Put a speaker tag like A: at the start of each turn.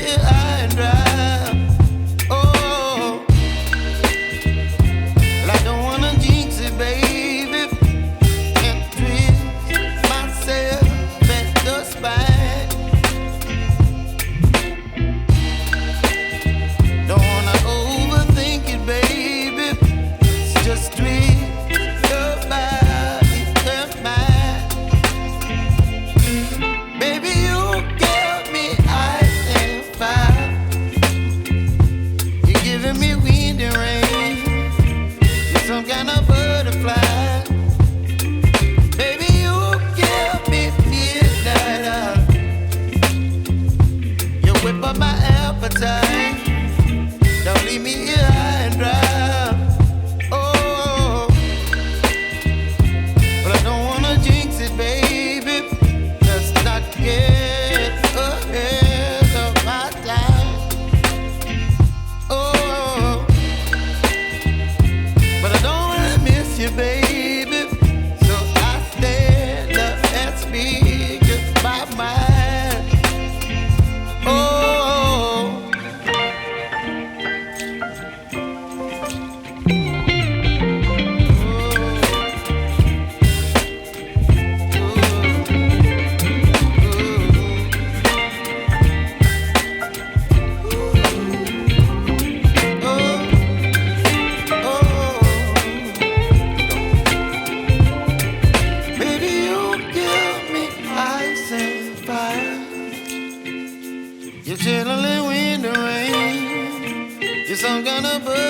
A: here high and dry. Oh, well, I don't wanna jinx it, baby, and twist myself at the spine. Don't wanna overthink it, baby. It's just twist your body and mine. Baby, you give me ice and fire. You're giving me wind and rain. You're some kind of butterfly. Baby, you give me midnight. You whip up my appetite. Don't leave me here high and dry. Oh, but I don't wanna jinx it, baby. Let's not get ahead of my time. Oh, but I don't wanna miss you, baby. So I stand up and speak just my mind. Oh. Baby, you give me ice and fire. You're chilling in wind and rain. You're some kind of bird.